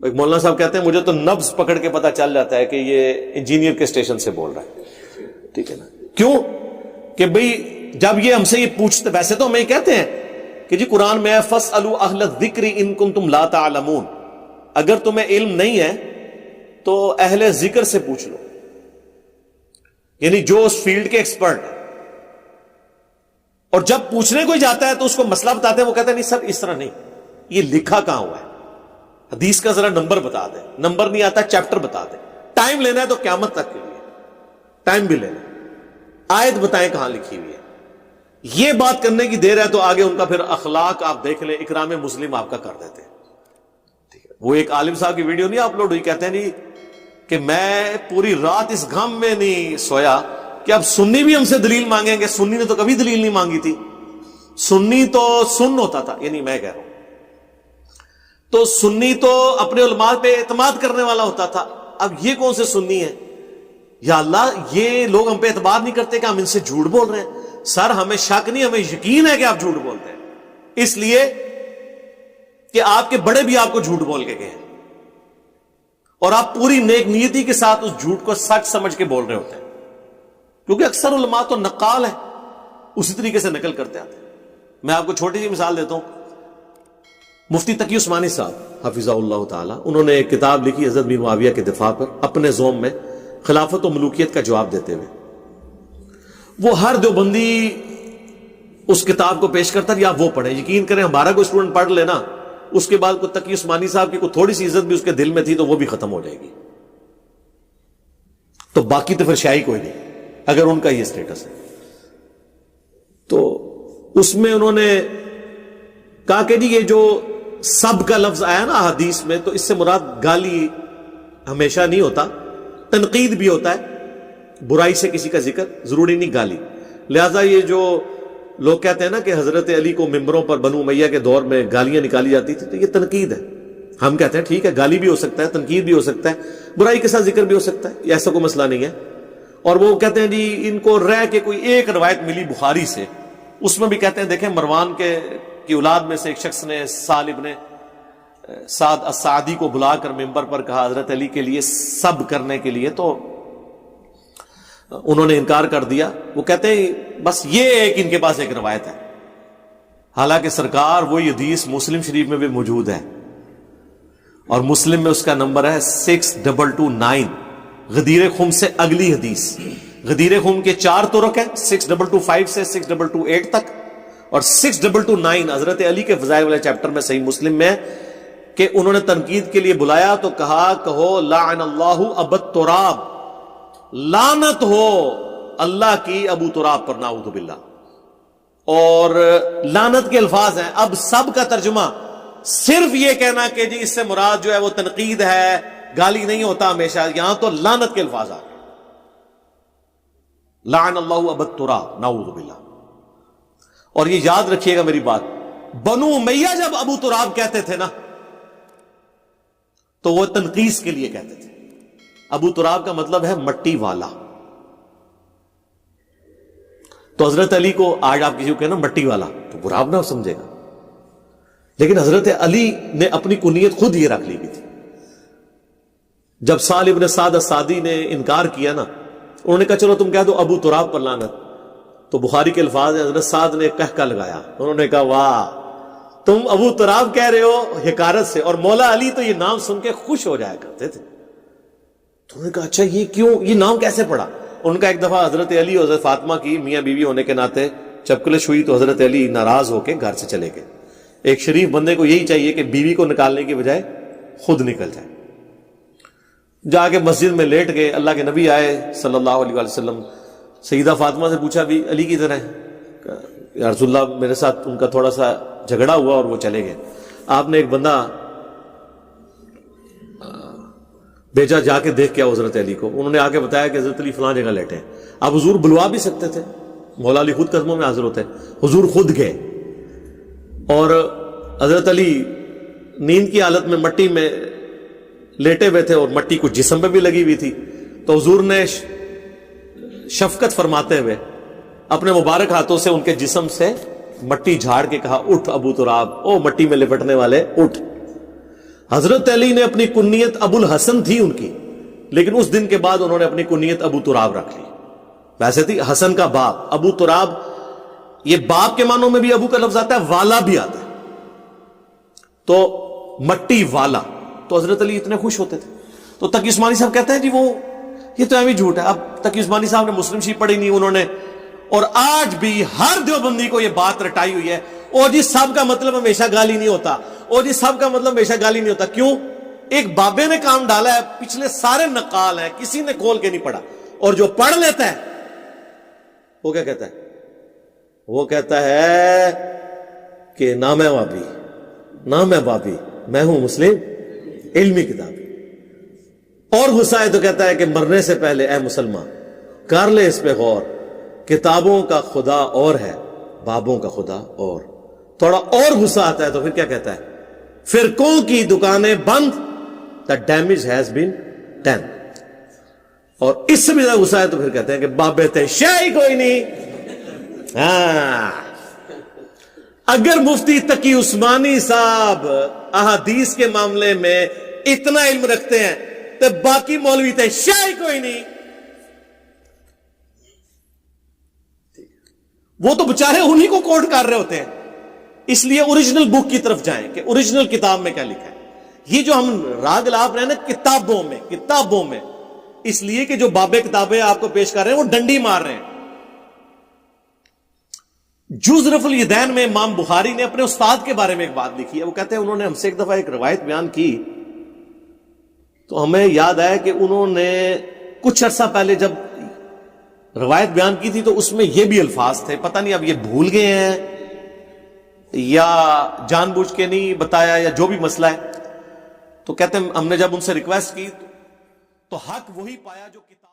ایک مولانا صاحب کہتے ہیں مجھے تو نبض پکڑ کے پتا چل جاتا ہے کہ یہ انجینئر کے اسٹیشن سے بول رہا ہے، ٹھیک ہے نا؟ کیوں کہ بھئی جب یہ ہم سے یہ پوچھتے، ویسے تو ہمیں کہتے ہیں کہ جی قرآن میں فَاسْأَلُوا أَهْلَ الذِّكْرِ إِن كُنتُمْ لَا تَعْلَمُونَ، اگر تمہیں علم نہیں ہے تو اہل ذکر سے پوچھ لو، یعنی جو اس فیلڈ کے ایکسپرٹ ہے. اور جب پوچھنے کوئی جاتا ہے تو اس کو مسئلہ بتاتے ہیں، وہ کہتے ہیں نہیں سر اس طرح نہیں، یہ لکھا کہاں ہوا ہے، حدیث کا ذرا نمبر بتا دیں، نمبر نہیں آتا چیپٹر بتا دیں، ٹائم لینا ہے تو قیامت تک کے لیے ٹائم بھی لینا، آیت بتائیں کہاں لکھی ہوئی ہے. یہ بات کرنے کی دیر ہے تو آگے ان کا پھر اخلاق آپ دیکھ لیں، اکرام مسلم آپ کا کر دیتے ہیں. وہ ایک عالم صاحب کی ویڈیو نہیں اپلوڈ ہوئی، کہتے ہیں نہیں کہ میں پوری رات اس غم میں نہیں سویا کہ اب سنی بھی ہم سے دلیل مانگیں گے. سنی نے تو کبھی دلیل نہیں مانگی تھی، سنی تو سن ہوتا تھا، یعنی میں کہہ رہا ہوں تو سنی تو اپنے علماء پہ اعتماد کرنے والا ہوتا تھا. اب یہ کون سے سنی ہے؟ یا اللہ یہ لوگ ہم پہ اعتماد نہیں کرتے کہ ہم ان سے جھوٹ بول رہے ہیں. سر ہمیں شک نہیں، ہمیں یقین ہے کہ آپ جھوٹ بولتے ہیں، اس لیے کہ آپ کے بڑے بھی آپ کو جھوٹ بول کے گئے ہیں اور آپ پوری نیک نیتی کے ساتھ اس جھوٹ کو سچ سمجھ کے بول رہے ہوتے ہیں. کیونکہ اکثر علماء تو نقال ہے، اسی طریقے سے نقل کرتے آتے ہیں. میں آپ کو چھوٹی سی مثال دیتا ہوں. مفتی تقی عثمانی صاحب حفظہ اللہ تعالی، انہوں نے ایک کتاب لکھی حضرت بن معاویہ کے دفاع پر، اپنے زوم میں خلافت و ملوکیت کا جواب دیتے ہوئے. وہ ہر دیوبندی اس کتاب کو پیش کرتا ہے، یا وہ پڑھے. یقین کریں ہمارا کوئی اسٹوڈنٹ پڑھ لینا، اس کے بعد کوئی تقی عثمانی صاحب کی کوئی تھوڑی سی عزت بھی اس کے دل میں تھی تو وہ بھی ختم ہو جائے گی. تو باقی تو پھر شاہی کوئی نہیں اگر ان کا یہ اسٹیٹس ہے. تو اس میں انہوں نے کہا کہ جی یہ جو سب کا لفظ آیا نا حدیث میں، تو اس سے مراد گالی ہمیشہ نہیں ہوتا، تنقید بھی ہوتا ہے، برائی سے کسی کا ذکر ضروری نہیں گالی. لہذا یہ جو لوگ کہتے ہیں نا کہ حضرت علی کو ممبروں پر بنو امیہ کے دور میں گالیاں نکالی جاتی تھی، تو یہ تنقید ہے. ہم کہتے ہیں ٹھیک ہے گالی بھی ہو سکتا ہے، تنقید بھی ہو سکتا ہے، برائی کے ساتھ ذکر بھی ہو سکتا ہے، یہ ایسا کوئی مسئلہ نہیں ہے. اور وہ کہتے ہیں جی ان کو رہ کے کوئی ایک روایت ملی بخاری سے، اس میں بھی کہتے ہیں دیکھیں مروان کی اولاد میں سے ایک شخص نے سال ابن سعد السعدی کو بلا کر ممبر پر کہا حضرت علی کے لیے سب کرنے کے لیے، تو انہوں نے انکار کر دیا. وہ کہتے ہیں بس یہ ایک ان کے پاس ایک روایت ہے، حالانکہ سرکار وہی حدیث مسلم شریف میں بھی موجود ہے، اور مسلم میں اس کا نمبر ہے 6229. غدیر خم سے اگلی حدیث، غدیر خم کے 4 طرق ہیں، 6225 سے 6228 تک، اور 6229 حضرت علی کے فضائل والے چیپٹر میں صحیح مسلم میں کہ انہوں نے تنقید کے لیے بلایا تو کہا کہو لعن اللہ ابو تراب، لعنت ہو اللہ کی ابو تراب پر، نعوذ باللہ. اور لعنت کے الفاظ ہیں. اب سب کا ترجمہ صرف یہ کہنا کہ جی اس سے مراد جو ہے وہ تنقید ہے، گالی نہیں ہوتا ہمیشہ، یہاں تو لعنت کے الفاظ آ گئے، لعن اللہ ابو تراب، نعوذ باللہ. اور یہ یاد رکھیے گا میری بات، بنو امیہ جب ابو تراب کہتے تھے نا تو وہ تنقیس کے لیے کہتے تھے. ابو تراب کا مطلب ہے مٹی والا. تو حضرت علی کو آج آپ کسی کو کہنا مٹی والا تو برا نہ سمجھے گا، لیکن حضرت علی نے اپنی کنیت خود یہ رکھ لی ہوئی تھی. جب سال ابن سعد السعدی نے انکار کیا نا، انہوں نے کہا چلو تم کہہ دو ابو تراب پر لعنت، تو بخاری کے الفاظ ہیں حضرت سعد نے کہکا لگایا، انہوں نے کہا واہ تم ابو تراب کہہ رہے ہو حکارت سے. اور مولا علی تو یہ نام سن کے خوش ہو جایا کرتے تھے. تو انہوں نے کہا اچھا یہ کیوں، یہ نام کیسے پڑا؟ ان کا ایک دفعہ حضرت علی اور حضرت فاطمہ کی میاں بیوی ہونے کے ناطے چپکلش ہوئی تو حضرت علی ناراض ہو کے گھر سے چلے گئے. ایک شریف بندے کو یہی چاہیے کہ بیوی کو نکالنے کی بجائے خود نکل جائے. جا کے مسجد میں لیٹ گئے. اللہ کے نبی آئے صلی اللہ علیہ وسلم، سیدہ فاطمہ سے پوچھا بھی علی کی طرح ہے؟ یا رسول اللہ میرے ساتھ ان کا تھوڑا سا جھگڑا ہوا اور وہ چلے گئے. آپ نے ایک بندہ بھیجا جا کے دیکھ کے آؤ حضرت علی کو. انہوں نے آ کے بتایا کہ حضرت علی فلاں جگہ لیٹے ہیں. آپ حضور بلوا بھی سکتے تھے، مولا علی خود قدموں میں حاضر ہوتے ہیں. حضور خود گئے اور حضرت علی نیند کی حالت میں مٹی میں لیٹے ہوئے تھے اور مٹی کچھ جسم پہ بھی لگی ہوئی تھی. تو حضور نے شفقت فرماتے ہوئے اپنے مبارک ہاتھوں سے ان کے جسم سے مٹی جھاڑ کے کہا اٹھ ابو تراب، او مٹی میں لپٹنے والے اٹھ. حضرت علی نے اپنی کنیت ابو الحسن تھی ان کی، لیکن اس دن کے بعد انہوں نے اپنی کنیت ابو تراب رکھ لی. ویسے تھی حسن کا باپ ابو تراب، یہ باپ کے معنوں میں بھی ابو کا لفظ آتا ہے، والا بھی آتا ہے، تو مٹی والا. تو حضرت علی اتنے خوش ہوتے تھے. تو تقی عثمانی صاحب کہتے ہیں جی وہ یہ تو ایویں جھوٹ ہے. اب تقی عثمانی صاحب نے مسلم شریف پڑھی نہیں انہوں نے، اور آج بھی ہر دیوبندی کو یہ بات رٹائی ہوئی ہے، اور جی سب کا مطلب ہمیشہ گالی نہیں ہوتا، اور جی سب کا مطلب ہمیشہ گالی نہیں ہوتا. کیوں؟ ایک بابے نے کام ڈالا ہے، پچھلے سارے نقال ہیں، کسی نے کھول کے نہیں پڑھا. اور جو پڑھ لیتا ہے وہ کیا کہتا ہے؟ وہ کہتا ہے کہ نہ میں وابی، نہ میں بابی، میں ہوں مسلم علمی کتابی. اور غصہ ہے تو کہتا ہے کہ مرنے سے پہلے اے مسلمان کر لے اس پہ غور، کتابوں کا خدا اور ہے، بابوں کا خدا اور. تھوڑا اور غصہ آتا ہے تو پھر کیا کہتا ہے؟ فرقوں کی دکانیں بند، the damage has been done. اور اس سے بھی زیادہ غصہ ہے تو پھر کہتے ہیں کہ بابے تے شاہی کوئی نہیں. ہاں، اگر مفتی تقی عثمانی صاحب احادیث کے معاملے میں اتنا علم رکھتے ہیں تو باقی مولوی تے شاہی کوئی نہیں. وہ تو بچارے انہی کو کوٹ کر رہے ہوتے ہیں. اس لیے اوریجنل بک کی طرف جائیں کہ اوریجنل کتاب میں کیا لکھا ہے. یہ جو ہم راگ لاپ رہے ہیں نا کتابوں میں اس لیے کہ جو بابے کتابیں آپ کو پیش کر رہے ہیں وہ ڈنڈی مار رہے ہیں. جز رفع الیدین میں امام بخاری نے اپنے استاد کے بارے میں ایک بات لکھی ہے. وہ کہتے ہیں انہوں نے ہم سے ایک دفعہ ایک روایت بیان کی تو ہمیں یاد آیا کہ انہوں نے کچھ عرصہ پہلے جب روایت بیان کی تھی تو اس میں یہ بھی الفاظ تھے، پتہ نہیں اب یہ بھول گئے ہیں یا جان بوجھ کے نہیں بتایا یا جو بھی مسئلہ ہے. تو کہتے ہیں ہم نے جب ان سے ریکویسٹ کی تو حق وہی پایا جو کتاب